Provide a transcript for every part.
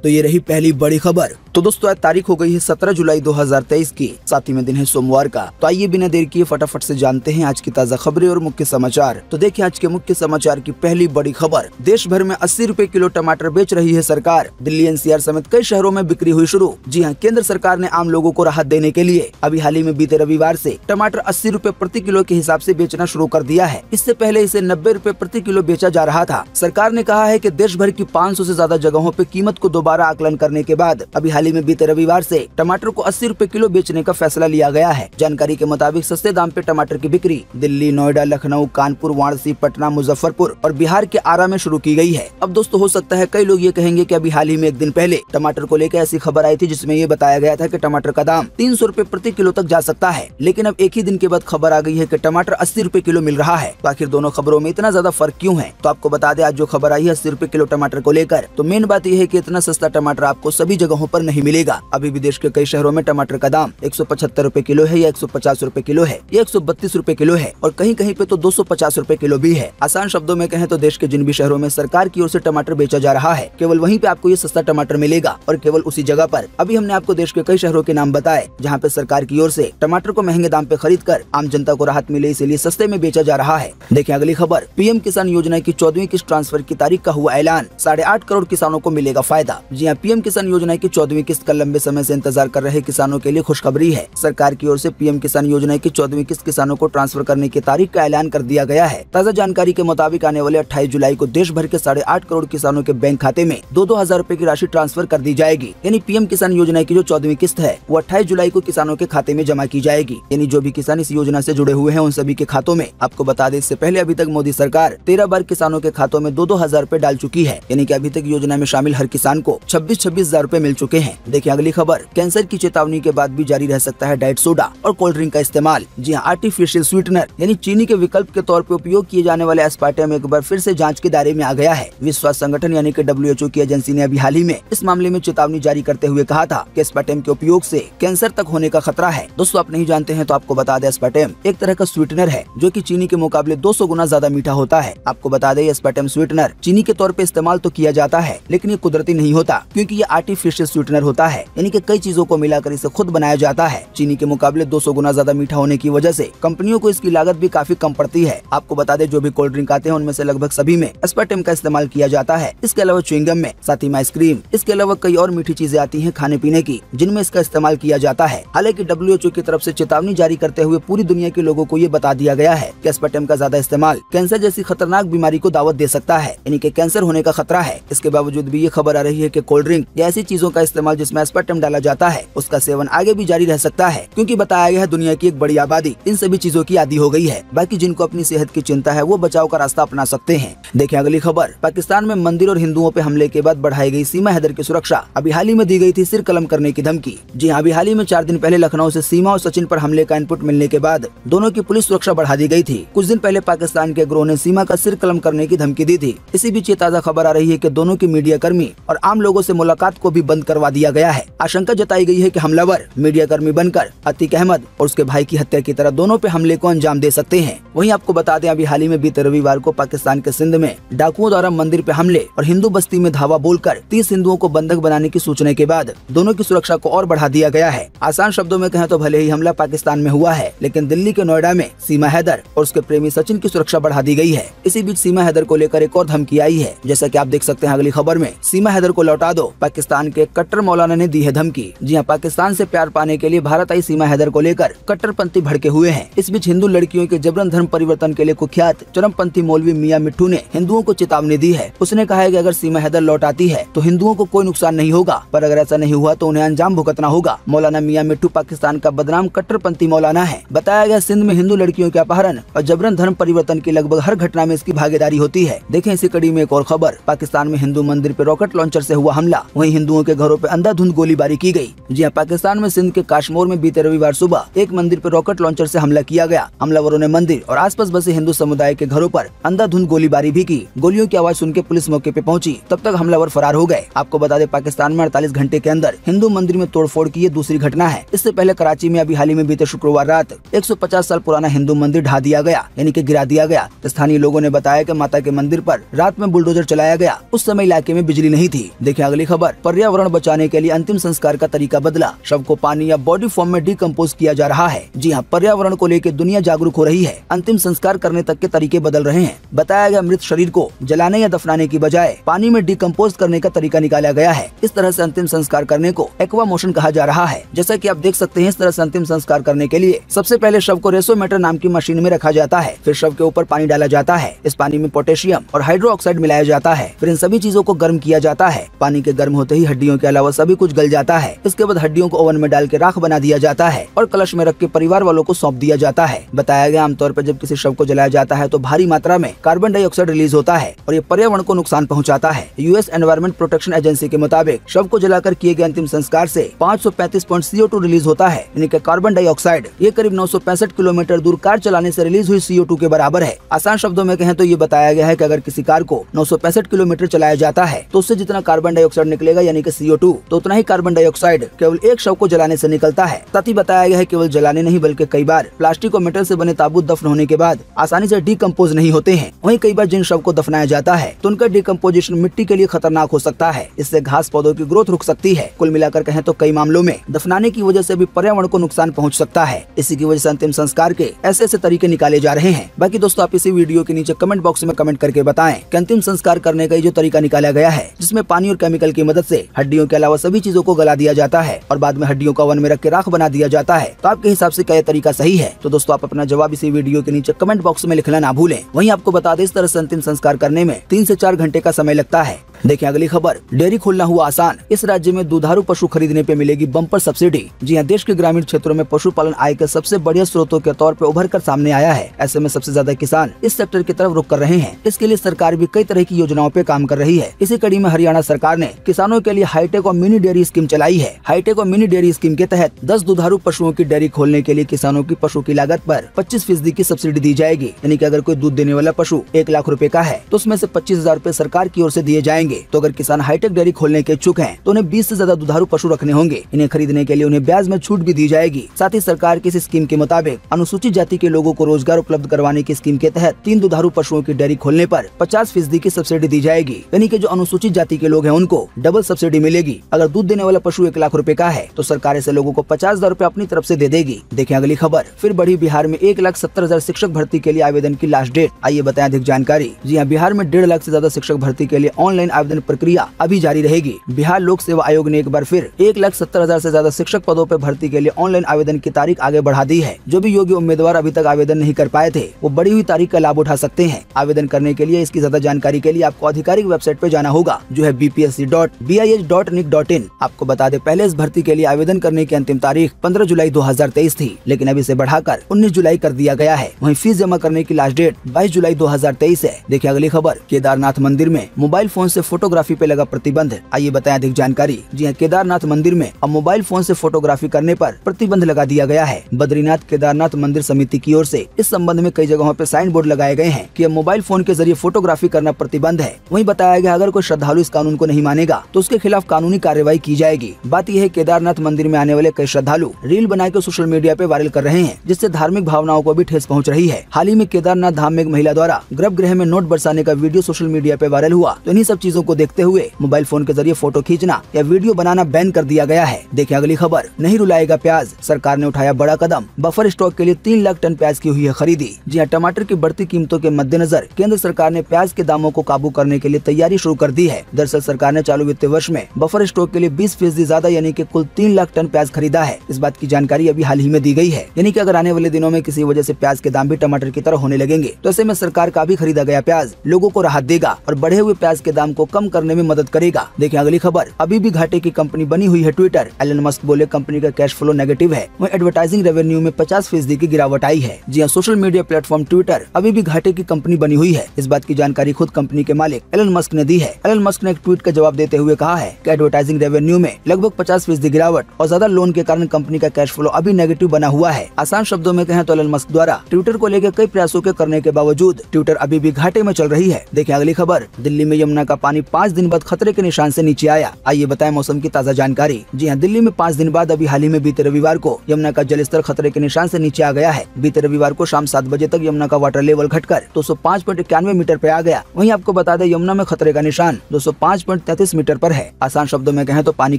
तो ये रही पहली बड़ी खबर। तो दोस्तों आज तारीख हो गई है 17 जुलाई 2023 की, साथ ही में दिन है सोमवार का। तो आइए बिना देर किए फटाफट से जानते हैं आज की ताजा खबरें और मुख्य समाचार। तो देखिए आज के मुख्य समाचार की पहली बड़ी खबर। देश भर में 80 रुपए किलो टमाटर बेच रही है सरकार। दिल्ली एनसीआर समेत कई शहरों में बिक्री हुई शुरू। जी हाँ, केंद्र सरकार ने आम लोगों को राहत देने के लिए अभी हाल ही में बीते रविवार से टमाटर 80 रुपए प्रति किलो के हिसाब से बेचना शुरू कर दिया है। इससे पहले इसे 90 रुपए प्रति किलो बेचा जा रहा था। सरकार ने कहा है कि देश भर की 500 से ज्यादा जगहों पे कीमत को दोबारा आकलन करने के बाद अभी हाल ही में बीते रविवार से टमाटर को 80 रुपए किलो बेचने का फैसला लिया गया है। जानकारी के मुताबिक सस्ते दाम पे टमाटर की बिक्री दिल्ली, नोएडा, लखनऊ, कानपुर, वाराणसी, पटना, मुजफ्फरपुर और बिहार के आरा में शुरू की गई है। अब दोस्तों हो सकता है कई लोग ये कहेंगे कि अभी हाल ही में एक दिन पहले टमाटर को लेकर ऐसी खबर आई थी जिसमें ये बताया गया था कि टमाटर का दाम 300 रुपए प्रति किलो तक जा सकता है, लेकिन अब एक ही दिन के बाद खबर आ गई है कि टमाटर 80 रुपए किलो मिल रहा है। तो आखिर दोनों खबरों में इतना ज्यादा फर्क क्यों है? तो आपको बता दें आज जो खबर आई है 80 रुपए किलो टमाटर को लेकर, तो मेन बात यह है कि इतना सस्ता टमाटर आपको सभी जगहों पर नहीं मिलेगा। अभी भी देश के कई शहरों में टमाटर का दाम 175 रुपए किलो है या 150 रुपए किलो है या 132 रुपए किलो है और कहीं कहीं पे तो 250 रुपए किलो भी है। आसान शब्दों में कहें तो देश के जिन भी शहरों में सरकार की ओर से टमाटर बेचा जा रहा है, केवल वहीं पे आपको ये सस्ता टमाटर मिलेगा और केवल उसी जगह पर। अभी हमने आपको देश के कई शहरों के नाम बताए जहाँ पे सरकार की ओर से टमाटर को महंगे दाम पे खरीद कर आम जनता को राहत मिले, इसीलिए सस्ते में बेचा जा रहा है। देखिए अगली खबर। पीएम किसान योजना की 14वीं किस्त ट्रांसफर की तारीख का हुआ ऐलान। 8.5 करोड़ किसानों को मिलेगा फायदा। जी हाँ, पीएम किसान योजना की 14वीं किस्त का लंबे समय से इंतजार कर रहे किसानों के लिए खुशखबरी है। सरकार की ओर से पीएम किसान योजना की 14वीं किस्त किसानों को ट्रांसफर करने की तारीख का ऐलान कर दिया गया है। ताजा जानकारी के मुताबिक आने वाले 28 जुलाई को देश भर के 8.5 करोड़ किसानों के बैंक खाते में 2-2 हजार रुपए की राशि ट्रांसफर कर दी जाएगी। यानी पीएम किसान योजना की जो 14वीं किस्त है वो 28 जुलाई को किसानों के खाते में जमा की जाएगी। यानी जो भी किसान इस योजना से जुड़े हुए हैं उन सभी के खातों में। आपको बता दें इससे पहले अभी तक मोदी सरकार 13 बार किसानों के खातों में 2-2 हजार रुपए डाल चुकी है। यानी कि अभी तक योजना में शामिल हर किसान को 26-26 हजार रुपए मिल चुके हैं। देखिए अगली खबर। कैंसर की चेतावनी के बाद भी जारी रह सकता है डाइट सोडा और कोल्ड ड्रिंक का इस्तेमाल। जी हाँ, आर्टिफिशियल स्वीटनर यानी चीनी के विकल्प के तौर पर उपयोग किए जाने वाले एस्पार्टम एक बार फिर से जांच के दायरे में आ गया है। विश्व स्वास्थ्य संगठन यानी कि WHO की एजेंसी ने अभी हाल ही में इस मामले में चेतावनी जारी करते हुए कहा था कि एस्पार्टम के उपयोग से कैंसर तक होने का खतरा है। दोस्तों आप नहीं जानते हैं तो आपको बता दें एस्पार्टम एक तरह का स्वीटनर है जो कि चीनी के मुकाबले 200 गुना ज्यादा मीठा होता है। आपको बता दें एस्पार्टम स्वीटनर चीनी के तौर पे इस्तेमाल तो किया जाता है, लेकिन ये कुदरती नहीं होता क्योंकि ये आर्टिफिशियल स्वीटनर होता है। यानी कि कई चीजों को मिलाकर इसे खुद बनाया जाता है। चीनी के मुकाबले 200 गुना ज्यादा मीठा होने की वजह से कंपनियों को इसकी लागत भी काफी कम पड़ती है। आपको बता दें जो भी कोल्ड ड्रिंक आते हैं उनमें से लगभग सभी में एस्पार्टम का इस्तेमाल किया जाता है। इसके अलावा च्युइंगम में, साथ ही में आइसक्रीम, इसके अलावा कई और मीठी चीजें आती हैं खाने पीने की जिनमें इसका इस्तेमाल किया जाता है। हालांकि WHO की तरफ से चेतावनी जारी करते हुए पूरी दुनिया के लोगों को ये बता दिया गया है कि एस्पार्टम का ज्यादा इस्तेमाल कैंसर जैसी खतरनाक बीमारी को दावत दे सकता है, यानी कि कैंसर होने का खतरा है। इसके बावजूद भी ये खबर आ रही है कि कोल्ड ड्रिंक या ऐसी चीजों का इस्तेमाल जिसमें एस्पार्टम डाला जाता है उसका सेवन आगे भी जारी रह सकता है, क्योंकि बताया गया है दुनिया की एक बड़ी आबादी इन सभी चीजों की आदी हो गई है। बाकी जिनको अपनी सेहत की चिंता है वो बचाव का रास्ता अपना सकते हैं। देखिए अगली खबर। पाकिस्तान में मंदिर और हिंदुओं पे हमले के बाद बढ़ाई गई सीमा हैदर की सुरक्षा। अभी हाल ही में दी गई थी सिर कलम करने की धमकी। जी हाँ, अभी हाल ही में 4 दिन पहले लखनऊ से सीमा और सचिन पर हमले का इनपुट मिलने के बाद दोनों की पुलिस सुरक्षा बढ़ा दी गई थी। कुछ दिन पहले पाकिस्तान के गिरोह ने सीमा का सिर कलम करने की धमकी दी थी। इसी बीच ये ताजा खबर आ रही है कि दोनों के मीडिया कर्मी और आम लोगों से मुलाकात को भी बंद करवा दिया गया है। आशंका जताई गई है कि हमलावर मीडिया कर्मी बनकर अतीक अहमद और उसके भाई की हत्या की तरह दोनों पे हमले को अंजाम दे सकते हैं। वहीं आपको बता दें अभी हाल ही में बीते रविवार को पाकिस्तान के सिंध में डाकुओं द्वारा मंदिर पे हमले और हिंदू बस्ती में धावा बोलकर 30 हिंदुओं को बंधक बनाने की सूचना के बाद दोनों की सुरक्षा को और बढ़ा दिया गया है। आसान शब्दों में कहें तो भले ही हमला पाकिस्तान में हुआ है, लेकिन दिल्ली के नोएडा में सीमा हैदर और उसके प्रेमी सचिन की सुरक्षा बढ़ा दी गई है। इसी बीच सीमा हैदर को लेकर एक और धमकी आई है। जैसा कि आप देख सकते हैं अगली खबर में, सीमा हैदर को लौटा दो, पाकिस्तान के कट्टर मौलाना ने दी है धमकी। जी हाँ, पाकिस्तान से प्यार पाने के लिए भारत आई सीमा हैदर को लेकर कट्टरपंथी भड़के हुए हैं। इस बीच हिंदू लड़कियों के जबरन धर्म परिवर्तन के लिए कुख्यात चरमपंथी मौलवी मियां मिट्ठू ने हिंदुओं को चेतावनी दी है। उसने कहा है कि अगर सीमा हैदर लौट आती है तो हिंदुओं को कोई नुकसान नहीं होगा, पर अगर ऐसा नहीं हुआ तो उन्हें अंजाम भुगतना होगा। मौलाना मियां मिट्ठू पाकिस्तान का बदनाम कट्टरपंथी मौलाना है। बताया गया सिंध में हिंदू लड़कियों के अपहरण और जबरन धर्म परिवर्तन की लगभग हर घटना में इसकी भागीदारी होती है। देखें इसी कड़ी में एक और खबर। पाकिस्तान में हिंदू मंदिर पे रॉकेट लॉन्चर से हुआ हमला। वहीं हिंदुओं के घरों पे अंधाधुंध गोलीबारी की गई। जी हाँ, पाकिस्तान में सिंध के काशमोर में बीते रविवार सुबह एक मंदिर पर रॉकेट लॉन्चर से हमला किया गया। हमलावरों ने मंदिर और आसपास बसे हिंदू समुदाय के घरों पर अंधाधुंध गोलीबारी भी की। गोलियों की आवाज सुनकर पुलिस मौके पे पहुंची, तब तक हमलावर फरार हो गए। आपको बता दें, पाकिस्तान में 48 घंटे के अंदर हिंदू मंदिर में तोड़फोड़ की ये दूसरी घटना है। इससे पहले कराची में अभी हाल ही में बीते शुक्रवार रात 150 साल पुराना हिंदू मंदिर ढा दिया गया, यानी कि गिरा दिया गया। स्थानीय लोगों ने बताया कि माता के मंदिर पर रात में बुलडोजर चलाया गया। उस समय इलाके में बिजली नहीं थी। देखिए अगली खबर। पर्यावरण बचाने के लिए अंतिम संस्कार का तरीका बदला, शव को पानी या बॉडी फॉर्म में डिकम्पोज किया जा रहा है। जी हाँ, पर्यावरण को लेकर दुनिया जागरूक हो रही है। अंतिम संस्कार करने तक के तरीके बदल रहे हैं। बताया गया मृत शरीर को जलाने या दफनाने की बजाय पानी में डिकम्पोज करने का तरीका निकाला गया है। इस तरह से अंतिम संस्कार करने को एक्वा मोशन कहा जा रहा है। जैसा कि आप देख सकते हैं, इस तरह से अंतिम संस्कार करने के लिए सबसे पहले शव को रेसोमीटर नाम की मशीन में रखा जाता है। फिर शव के ऊपर पानी डाला जाता है। इस पानी में पोटेशियम और हाइड्रो ऑक्साइड मिलाया जाता है। फिर इन सभी चीजों को गर्म किया जाता है। पानी के गर्म होते ही हड्डियों के अलावा सभी कुछ गल जाता है। इसके बाद हड्डियों को ओवन में डाल के राख बना दिया जाता है और कलश में रख के परिवार वालों को सौंप दिया जाता है। बताया गया, आमतौर पर जब किसी शव को जलाया जाता है तो भारी मात्रा में कार्बन डाइऑक्साइड रिलीज होता है और ये पर्यावरण को नुकसान पहुंचाता है। यूएस एनवायरमेंट प्रोटेक्शन एजेंसी के मुताबिक शव को जलाकर किए गए अंतिम संस्कार से 535 पॉइंट CO2 रिलीज होता है, यानी कि कार्बन डाइऑक्साइड। ये करीब 965 किलोमीटर दूर कार चलाने से रिलीज हुई CO2 के बराबर है। आसान शब्दों में कहें तो ये बताया गया है कि अगर किसी कार को 965 किलोमीटर चलाया जाता है तो उससे जितना कार्बन डाइऑक्साइड निकलेगा, यानी कि CO2, तो उतना ही कार्बन डाइऑक्साइड केवल एक शव को जलाने से निकलता है। साथ ही बताया गया है केवल जलाने नहीं बल्कि कई बार प्लास्टिक और मेटल से बने ताबूत दफन होने के बाद आसानी से डिकम्पोज नहीं होते हैं। वहीं कई बार जिन शव को दफनाया जाता है तो उनका डिकम्पोजिशन मिट्टी के लिए खतरनाक हो सकता है। इससे घास पौधों की ग्रोथ रुक सकती है। कुल मिलाकर कहें तो कई मामलों में दफनाने की वजह से भी पर्यावरण को नुकसान पहुंच सकता है। इसी की वजह से अंतिम संस्कार के ऐसे ऐसे तरीके निकाले जा रहे हैं। बाकी दोस्तों, आप इसी वीडियो के नीचे कमेंट बॉक्स में कमेंट करके बताएं कि अंतिम संस्कार करने का जो तरीका निकाला गया है, जिसमें पानी और केमिकल की मदद से हड्डियों के अलावा सभी चीजों को गला दिया जाता है और बाद में हड्डियों को ओवन में रख के राख बना दिया जाता है, तो आपके हिसाब से क्या यह तरीका सही है? तो दोस्तों, आप अपना जवाब इसी वीडियो के नीचे कमेंट बॉक्स में लिखना ना भूलें। वहीं आपको बता दें, इस तरह से अंतिम संस्कार करने में 3 से 4 घंटे का समय लगता है। देखिए अगली खबर। डेयरी खोलना हुआ आसान, इस राज्य में दुधारू पशु खरीदने पे मिलेगी बम्पर सब्सिडी। जी हां, देश के ग्रामीण क्षेत्रों में पशुपालन आय के सबसे बढ़िया स्रोतों के तौर पे उभर कर सामने आया है। ऐसे में सबसे ज्यादा किसान इस सेक्टर की तरफ रुख कर रहे हैं। इसके लिए सरकार भी कई तरह की योजनाओं पे काम कर रही है। इसी कड़ी में हरियाणा सरकार ने किसानों के लिए हाईटेक और मिनी डेयरी स्कीम चलाई है। हाईटेक और मिनी डेयरी स्कीम के तहत 10 दुधारू पशुओं की डेयरी खोलने के लिए किसानों की पशु की लागत पर 25% की सब्सिडी दी जाएगी। यानी कि अगर कोई दूध देने वाला पशु 1 लाख रुपए का है तो उसमें से 25,000 रूपए सरकार की ओर से दिए जाएंगे। तो अगर किसान हाईटेक डेयरी खोलने के इच्छुक हैं तो उन्हें 20 से ज्यादा दुधारू पशु रखने होंगे। इन्हें खरीदने के लिए उन्हें ब्याज में छूट भी दी जाएगी। साथ ही सरकार की इस स्कीम के मुताबिक अनुसूचित जाति के लोगों को रोजगार उपलब्ध करवाने की स्कीम के तहत 3 दुधारू पशुओं की डेयरी खोलने पर 50% की सब्सिडी दी जाएगी। यानी कि जो अनुसूचित जाति के लोग हैं उनको डबल सब्सिडी मिलेगी। अगर दूध देने वाला पशु 1 लाख रुपए का है तो सरकार ऐसे लोगों को 50,000 रूपए अपनी तरफ से दे देगी। देखें अगली खबर। फिर बढ़ी बिहार में 1,70,000 शिक्षक भर्ती के लिए आवेदन की लास्ट डेट। आइए बताएं अधिक जानकारी। जी हाँ, बिहार में 1.5 लाख से ज्यादा शिक्षक भर्ती के लिए ऑनलाइन आवेदन प्रक्रिया अभी जारी रहेगी। बिहार लोक सेवा आयोग ने एक बार फिर 1,70,000 से ज्यादा शिक्षक पदों पर भर्ती के लिए ऑनलाइन आवेदन की तारीख आगे बढ़ा दी है। जो भी योग्य उम्मीदवार अभी तक आवेदन नहीं कर पाए थे वो बढ़ी हुई तारीख का लाभ उठा सकते हैं। आवेदन करने के लिए इसकी ज्यादा जानकारी के लिए आपको आधिकारिक वेबसाइट पे जाना होगा, जो है bpsc.bih.nic.in। आपको बता दें, पहले इस भर्ती के लिए आवेदन करने की अंतिम तारीख 15 जुलाई 2023 थी, लेकिन अब इसे बढ़ाकर 19 जुलाई कर दिया गया है। वहीं फीस जमा करने की लास्ट डेट 22 जुलाई 2023 है। देखिए अगली खबर। केदारनाथ मंदिर में मोबाइल फोन से फोटोग्राफी पे लगा प्रतिबंध। आइए बताएं अधिक जानकारी। जी हां, केदारनाथ मंदिर में अब मोबाइल फोन से फोटोग्राफी करने पर प्रतिबंध लगा दिया गया है। बद्रीनाथ केदारनाथ मंदिर समिति की ओर से इस संबंध में कई जगहों पे साइन बोर्ड लगाए गए हैं कि अब मोबाइल फोन के जरिए फोटोग्राफी करना प्रतिबंध है। वहीं बताया गया, अगर कोई श्रद्धालु इस कानून को नहीं मानेगा तो उसके खिलाफ कानूनी कार्रवाई की जाएगी। बात यह है, केदारनाथ मंदिर में आने वाले कई श्रद्धालु रील बनाकर सोशल मीडिया पे वायरल कर रहे हैं, जिससे धार्मिक भावनाओं को भी ठेस पहुंच रही है। हाल ही में केदारनाथ धाम में एक महिला द्वारा गर्भगृह में नोट बरसाने का वीडियो सोशल मीडिया पे वायरल हुआ। तो इन्हीं सब चीजों को देखते हुए मोबाइल फोन के जरिए फोटो खींचना या वीडियो बनाना बैन कर दिया गया है। देखिए अगली खबर। नहीं रुलाएगा प्याज, सरकार ने उठाया बड़ा कदम। बफर स्टॉक के लिए 3 लाख टन प्याज की हुई है खरीदी। जी हां, टमाटर की बढ़ती कीमतों के मद्देनजर केंद्र सरकार ने प्याज के दामों को काबू करने के लिए तैयारी शुरू कर दी है। दरअसल सरकार ने चालू वित्तीय वर्ष में बफर स्टॉक के लिए 20% ज्यादा यानी कि कुल 3 लाख टन प्याज खरीदा है। इस बात की जानकारी अभी हाल ही में दी गई है। यानी कि अगर आने वाले दिनों में किसी वजह से प्याज के दाम भी टमाटर की तरह होने लगेंगे तो ऐसे में सरकार का भी खरीदा गया प्याज लोगों को राहत देगा और बढ़े हुए प्याज के दाम को कम करने में मदद करेगा। देखिए अगली खबर, अभी भी घाटे की कंपनी बनी हुई है ट्विटर। एलन मस्क बोले कंपनी का कैश फ्लो नेगेटिव है। वहीं एडवर्टाइजिंग रेवेन्यू में 50% की गिरावट आई है। जी हाँ, सोशल मीडिया प्लेटफॉर्म ट्विटर अभी भी घाटे की कंपनी बनी हुई है। इस बात की जानकारी खुद कंपनी के मालिक एलन मस्क ने दी है। एलन मस्क ने एक ट्वीट का जवाब देते हुए कहा है कि एडवर्टाइजिंग रेवेन्यू में लगभग 50% गिरावट और ज्यादा लोन के कारण कंपनी का कैश फ्लो अभी नेगेटिव बना हुआ है। आसान शब्दों में कहें तो एलन मस्क द्वारा ट्विटर को लेकर कई प्रयासों के करने के बावजूद ट्विटर अभी भी घाटे में चल रही है। देखिए अगली खबर, दिल्ली में यमुना का पानी 5 दिन बाद खतरे के निशान से नीचे आया। आइए बताएं मौसम की ताजा जानकारी। जी हाँ, दिल्ली में 5 दिन बाद अभी हाल ही में बीते रविवार को यमुना का जलस्तर खतरे के निशान से नीचे आ गया है। बीते रविवार को शाम 7 बजे तक यमुना का वाटर लेवल घटकर 205.91 मीटर पे आ गया। वहीं आपको बता दें यमुना में खतरे का निशान 205.33 मीटर पर है। आसान शब्दों में कहें तो पानी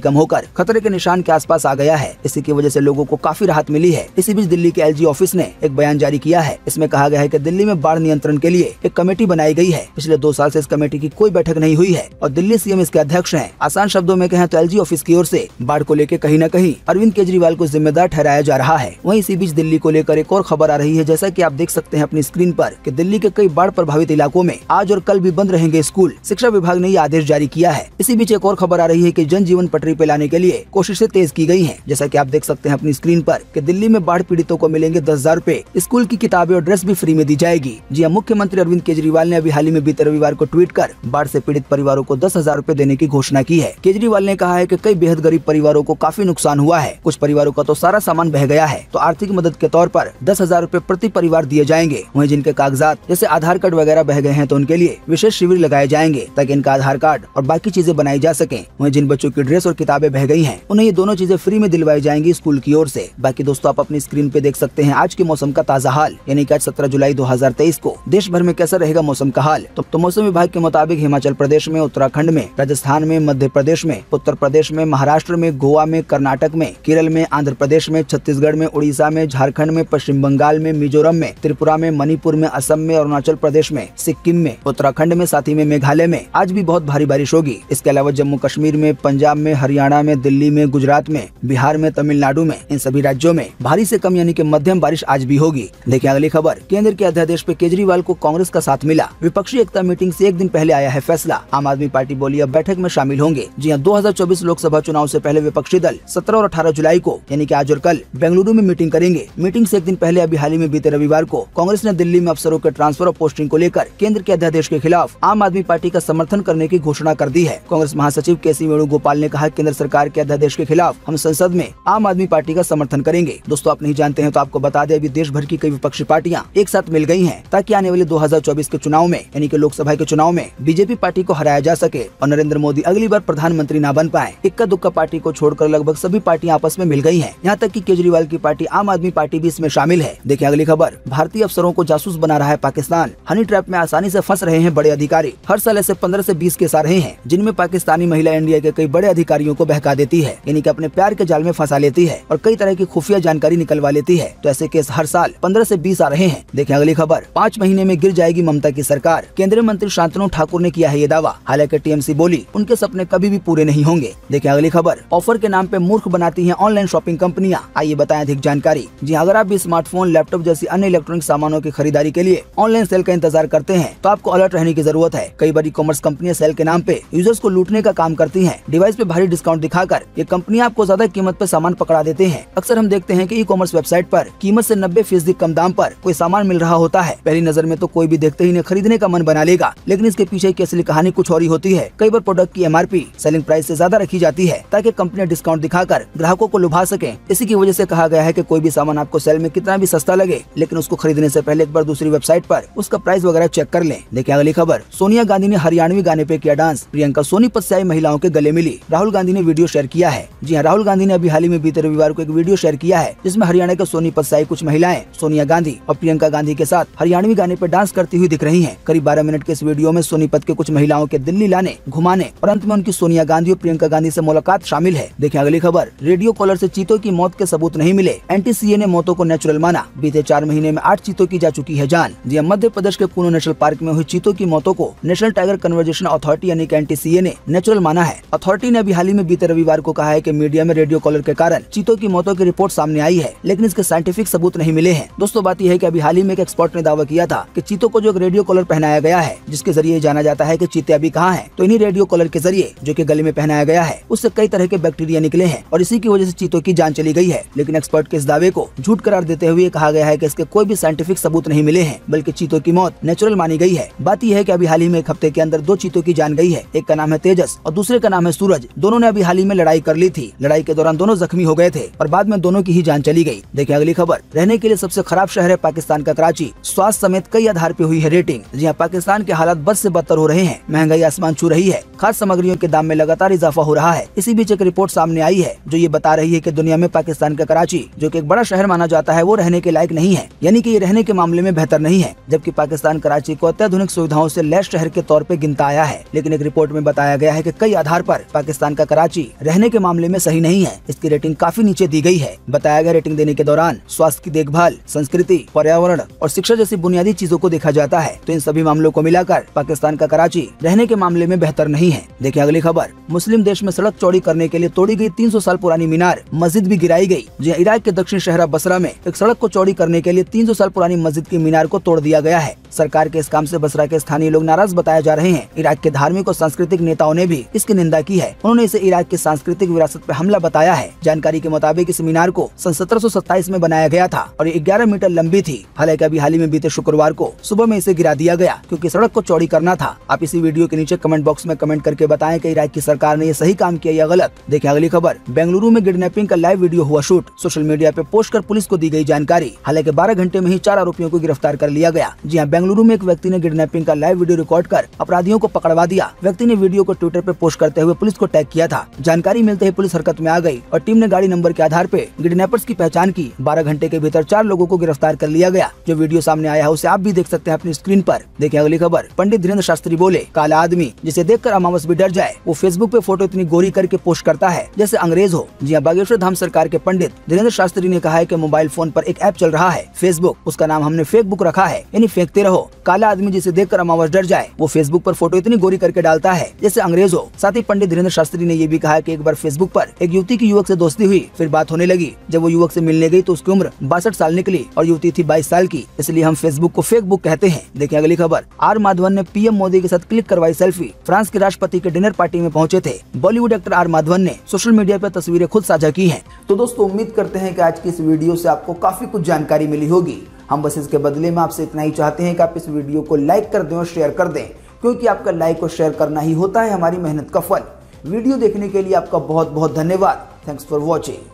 कम होकर खतरे के निशान के आसपास आ गया है। इसी की वजह से लोगों को काफी राहत मिली है। इसी बीच दिल्ली के एलजी ऑफिस ने एक बयान जारी किया है। इसमें कहा गया है कि दिल्ली में बाढ़ नियंत्रण के लिए एक कमेटी बनाई गई है। पिछले 2 साल से इस कमेटी की कोई बैठक नहीं हुई है और दिल्ली सीएम इसके अध्यक्ष हैं। आसान शब्दों में कहें तो एलजी ऑफिस की ओर से बाढ़ को लेकर कहीं न कहीं अरविंद केजरीवाल को जिम्मेदार ठहराया जा रहा है। वहीं इसी बीच दिल्ली को लेकर एक और खबर आ रही है। जैसा कि आप देख सकते हैं अपनी स्क्रीन पर कि दिल्ली के कई बाढ़ प्रभावित इलाकों में आज और कल भी बंद रहेंगे स्कूल। शिक्षा विभाग ने ये आदेश जारी किया है। इसी बीच एक और खबर आ रही है कि जनजीवन पटरी पे लाने के लिए कोशिशें तेज की गई हैं। जैसा कि आप देख सकते हैं अपनी स्क्रीन पर कि दिल्ली में बाढ़ पीड़ितों को मिलेंगे 10,000 रूपए, स्कूल की किताबें और ड्रेस भी फ्री में दी जाएगी। जी हाँ, मुख्यमंत्री अरविंद केजरीवाल ने अभी हाल ही में बीते रविवार को ट्वीट कर बाढ़ से पीड़ित परिवारों को 10,000 रूपए देने की घोषणा की है। केजरीवाल ने कहा है कि कई बेहद गरीब परिवारों को काफी नुकसान हुआ है। कुछ परिवारों का तो सारा सामान बह गया है, तो आर्थिक मदद के तौर पर 10,000 रूपए प्रति परिवार दिए जाएंगे। वहीं जिनके कागजात जैसे आधार कार्ड वगैरह बह गए हैं तो उनके लिए विशेष शिविर लगाए जाएंगे ताकि इनका आधार कार्ड और बाकी चीजें बनाई जा सके। वहीं जिन बच्चों की ड्रेस और किताबें बह गई हैं उन्हें ये दोनों चीजें फ्री में दिलवाई जाएंगी स्कूल की ओर से। बाकी दोस्तों आप अपनी स्क्रीन पे देख सकते हैं आज के मौसम का ताजा हाल, यानी कि आज 17 जुलाई 2023 को देश भर में कैसा रहेगा मौसम का हाल। तो मौसम विभाग के मुताबिक हिमाचल प्रदेश में, उत्तराखंड में, राजस्थान में, मध्य प्रदेश में, उत्तर प्रदेश में, महाराष्ट्र में, गोवा में, कर्नाटक में, केरल में, आंध्र प्रदेश में, छत्तीसगढ़ में, उड़ीसा में, झारखंड में, पश्चिम बंगाल में, मिजोरम में, त्रिपुरा में, मणिपुर में, असम में, अरुणाचल प्रदेश में, सिक्किम में, उत्तराखंड में, साथ ही में मेघालय में आज भी बहुत भारी बारिश होगी। इसके अलावा जम्मू कश्मीर में, पंजाब में, हरियाणा में, दिल्ली में, गुजरात में, बिहार में, तमिलनाडु में, इन सभी राज्यों में भारी से कम यानी कि मध्यम बारिश आज भी होगी। देखिए अगली खबर, केंद्र के अध्यादेश पे केजरीवाल को कांग्रेस का साथ मिला। विपक्षी एकता मीटिंग से एक दिन पहले आया है फैसला। आम आदमी पार्टी बोली अब बैठक में शामिल होंगे। जी हाँ, 2024 लोकसभा चुनाव से पहले विपक्षी दल 17 और 18 जुलाई को यानी कि आज और कल बेंगलुरु में मीटिंग करेंगे। मीटिंग से एक दिन पहले अभी हाल ही में बीते रविवार को कांग्रेस ने दिल्ली में अफसरों के ट्रांसफर और पोस्टिंग को लेकर केंद्र के अध्यादेश के खिलाफ आम आदमी पार्टी का समर्थन करने की घोषणा कर दी है। कांग्रेस महासचिव के.सी. वेणुगोपाल ने कहा केंद्र सरकार के अध्यादेश के खिलाफ हम संसद में आम आदमी पार्टी का समर्थन करेंगे। दोस्तों आप नहीं जानते हैं तो आपको बता दें अभी देश भर की कई विपक्षी पार्टियां एक साथ मिल गई हैं ताकि आने वाले 2024 के चुनाव में यानी कि लोकसभा के चुनाव में बीजेपी पार्टी को हराया जा सके और नरेंद्र मोदी अगली बार प्रधानमंत्री न बन पाए। इक्का दुक्का पार्टी को छोड़कर लगभग सभी पार्टियां आपस में मिल गई हैं। यहाँ तक कि केजरीवाल की पार्टी आम आदमी पार्टी भी इसमें शामिल है। देखिए अगली खबर, भारतीय अफसरों को जासूस बना रहा है पाकिस्तान। हनी ट्रैप में आसानी से फंस रहे हैं बड़े अधिकारी। हर साल ऐसे 15 से 20 केस आ रहे हैं जिनमें पाकिस्तानी महिला इंडिया के कई बड़े अधिकारियों को बहका देती है, यानी कि अपने प्यार के जाल में फंसा लेती है और कई तरह की खुफिया जानकारी निकलवा लेती है। तो ऐसे केस हर साल 15 से 20 आ रहे हैं। देखिए अगली खबर, 5 महीने में गिर जाएगी ममता की सरकार। केंद्रीय मंत्री शांतनु ठाकुर ने किया है ये दावा। हालांकि टीएमसी बोली उनके सपने कभी भी पूरे नहीं होंगे। देखिए अगली खबर, ऑफर के नाम पे मूर्ख बनाती हैं ऑनलाइन शॉपिंग कंपनियां। आइए बताएं अधिक जानकारी। जी अगर आप भी स्मार्टफोन, लैपटॉप जैसी अन्य इलेक्ट्रॉनिक सामानों की खरीदारी के लिए ऑनलाइन सेल का इंतजार करते हैं तो आपको अलर्ट रहने की जरूरत है। कई बार ई-कॉमर्स कंपनियां सेल के नाम पे यूजर्स को लूटने का काम करती हैं। डिवाइस पे भारी डिस्काउंट दिखाकर ये कंपनियां आपको ज्यादा कीमत पे सामान पकड़ा देते हैं। अक्सर हम देखते हैं कि ई-कॉमर्स वेबसाइट पर कीमत से 90% कम दाम पर कोई सामान मिल रहा होता है। पहली नजर में तो कोई भी देखते ही इन्हें खरीदने का मन बना लेगा, लेकिन इसके पीछे की असली कहानी कुछ और ही होती है। कई बार प्रोडक्ट की एमआरपी सेलिंग प्राइस से ज्यादा रखी जाती है ताकि कंपनियां डिस्काउंट दिखाकर ग्राहकों को लुभा सकें। इसी की वजह से कहा गया है कि कोई भी सामान आपको सेल में कितना भी सस्ता लगे, लेकिन उसको खरीदने से पहले एक बार दूसरी वेबसाइट पर उसका प्राइस वगैरह चेक कर लें। देखिए अगली खबर, सोनिया गांधी ने हरियाणवी गाने पे किया डांस। प्रियंका सोनीपत से आई महिलाओं के गले मिली। राहुल गांधी ने वीडियो शेयर किया है। जी हाँ, राहुल गांधी ने अभी हाल ही में बीते रविवार को एक वीडियो शेयर किया है जिसमें हरियाणा के सोनीपत से आई कुछ महिलाएं सोनिया गांधी और प्रियंका गांधी के साथ हरियाणवी गाने पर डांस करती हुई दिख रही हैं। करीब 12 मिनट के इस वीडियो में सोनीपत के कुछ महिलाओं के दिल्ली लाने, घुमाने और अंत में उनकी सोनिया गांधी और प्रियंका गांधी से मुलाकात शामिल है। देखिए अगली खबर, रेडियो कॉलर से चीतों की मौत के सबूत नहीं मिले। एनटीसीए ने मौतों को नेचुरल माना। बीते 4 महीने में 8 चीतों की जा चुकी है जान। जी मध्य प्रदेश के कूनो नेशनल पार्क में हुई चीतों की मौतों को नेशनल टाइगर कन्वर्जेशन अथॉरिटी यानी कि एनटीसीए ने नेचुरल माना है। अथॉरिटी ने अभी हाल ही में बीते रविवार को कहा है कि मीडिया में रेडियो कॉलर के कारण चीतों की मौतों की रिपोर्ट सामने आई है, लेकिन इसके साइंटिफिक सबूत नहीं मिले हैं। दोस्तों बात यह है कि अभी हाल ही में एक एक्सपर्ट ने दावा किया था कि चीतों को जो एक रेडियो कॉलर पहनाया गया है जिसके जरिए जाना जाता है कि चीते चीते अभी कहाँ हैं? तो इन्हीं रेडियो कॉलर के जरिए जो कि गले में पहनाया गया है उससे कई तरह के बैक्टीरिया निकले हैं और इसी की वजह से चीतों की जान चली गई है। लेकिन एक्सपर्ट के इस दावे को झूठ करार देते हुए कहा गया है कि इसके कोई भी साइंटिफिक सबूत नहीं मिले हैं, बल्कि चीतों की मौत नेचुरल मानी गई है। बात यह है कि अभी हाल ही में एक हफ्ते के अंदर 2 चीतों की जान गई है। एक का नाम है तेजस और दूसरे का नाम है सूरज। दोनों ने अभी हाल ही में लड़ाई कर ली थी। लड़ाई के दौरान दोनों जख्मी हो गए थे और बाद में दोनों की ही जान चली गई। देखिए अगली खबर। रहने के लिए सबसे खराब शहर है पाकिस्तान का कराची। स्वास्थ्य समेत कई आधार पे हुई है रेटिंग। जी हाँ, पाकिस्तान के हालात बद से बदतर हो रहे हैं। महंगाई आसमान छू रही है। खाद्य सामग्रियों के दाम में लगातार इजाफा हो रहा है। इसी बीच एक रिपोर्ट सामने आई है जो ये बता रही है कि दुनिया में पाकिस्तान का कराची, जो कि एक बड़ा शहर माना जाता है, वो रहने के लायक नहीं है, यानी कि ये रहने के मामले में बेहतर नहीं है। जबकि पाकिस्तान कराची को अत्याधुनिक सुविधाओं से लैस शहर के तौर पे गिनता आया है। लेकिन एक रिपोर्ट में बताया गया है कि कई आधार पर पाकिस्तान का कराची रहने के मामले में सही नहीं है। इसकी रेटिंग काफी नीचे दी गई है। बताया गया रेटिंग देने के दौरान स्वास्थ्य की देखभाल, संस्कृति, पर्यावरण और शिक्षा जैसी बुनियादी चीजों को देखा जाता है। तो इन सभी मामलों को मिलाकर पाकिस्तान का कराची रहने के मामले में बेहतर नहीं है। देखिए अगली खबर। मुस्लिम देश में सड़क चौड़ी करने के लिए तोड़ी गई 300 साल पुरानी मीनार, मस्जिद भी गिराई गई। जी इराक के दक्षिण शहर बसरा में एक सड़क को चौड़ी करने के लिए 300 साल पुरानी मस्जिद की मीनार को तोड़ दिया गया है। सरकार के इस काम से बसरा के स्थानीय लोग नाराज बताए जा रहे हैं। इराक के धार्मिक और सांस्कृतिक नेताओं ने भी इसकी निंदा की है। उन्होंने इसे इराक की सांस्कृतिक विरासत पर हमला बताया है। जानकारी के मुताबिक इस मीनार को सन 1727 में बनाया गया था और ये 11 मीटर लंबी थी। हालांकि अभी हाल ही में बीते शुक्रवार को सुबह में इसे गिरा दिया गया क्योंकि सड़क को चौड़ी करना था। आप इसी वीडियो के नीचे कमेंट बॉक्स में कमेंट करके बताएं कि इराक की सरकार ने ये सही काम किया या गलत। देखिए अगली खबर। बेंगलुरु में किडनैपिंग का लाइव वीडियो हुआ शूट। सोशल मीडिया पे पोस्ट कर पुलिस को दी गई जानकारी। हालांकि 12 घंटे में ही 4 आरोपियों को गिरफ्तार कर लिया गया। जी हाँ, बेंगलुरु में एक व्यक्ति ने किडनैपिंग का लाइव वीडियो रिकॉर्ड कर अपराधियों को पकड़वा दिया। व्यक्ति ने वीडियो को ट्विटर पे पोस्ट करते हुए पुलिस को टैग किया था। जानकारी मिलते ही पुलिस हरकत में आ गई और टीम ने गाड़ी नंबर के आधार पे किडनैपर्स की पहचान की। 12 घंटे के भीतर 4 लोगों को गिरफ्तार कर लिया गया। जो वीडियो सामने आया है उसे आप भी देख सकते हैं अपनी स्क्रीन पर। देखिए अगली खबर। पंडित धीरेन्द्र शास्त्री बोले, काला आदमी जिसे देखकर अमावस भी डर जाए, वो फेसबुक पे फोटो इतनी गोरी करके पोस्ट करता है जैसे अंग्रेज हो। जी हाँ, बागेश्वर धाम सरकार के पंडित धीरेन्द्र शास्त्री ने कहा है कि मोबाइल फोन पर एक ऐप चल रहा है फेसबुक, उसका नाम हमने फेसबुक रखा है, यानी फेंकते रहो। काला आदमी जिसे देखकर अमावस डर जाए, वो फेसबुक पर फोटो इतनी गोरी करके डालता है जैसे अंग्रेज हो। साथ ही पंडित धीरेन्द्र शास्त्री ने ये भी कहा कि एक बार फेसबुक पर एक युवती की युवक से दोस्ती हुई, फिर बात होने लगी। जब वो युवक से मिलने गई तो उसकी उम्र 62 साल निकली और युवती थी 22 साल की, इसलिए हम फेसबुक को फेक बुक कहते हैं। देखिए अगली खबर। आर माधवन ने पीएम मोदी के साथ क्लिक करवाई सेल्फी। फ्रांस के राष्ट्रपति के डिनर पार्टी में पहुंचे थे। बॉलीवुड एक्टर आर माधवन ने सोशल मीडिया पर तस्वीरें खुद साझा की हैं। तो दोस्तों उम्मीद करते हैं कि आज की इस वीडियो से आपको काफी कुछ जानकारी मिली होगी। हम बस इसके बदले में आपसे इतना ही चाहते हैं कि आप इस वीडियो को लाइक कर दें और शेयर कर दें, क्योंकि आपका लाइक और शेयर करना ही होता है हमारी मेहनत का फल। वीडियो देखने के लिए आपका बहुत बहुत धन्यवाद। Thanks for watching.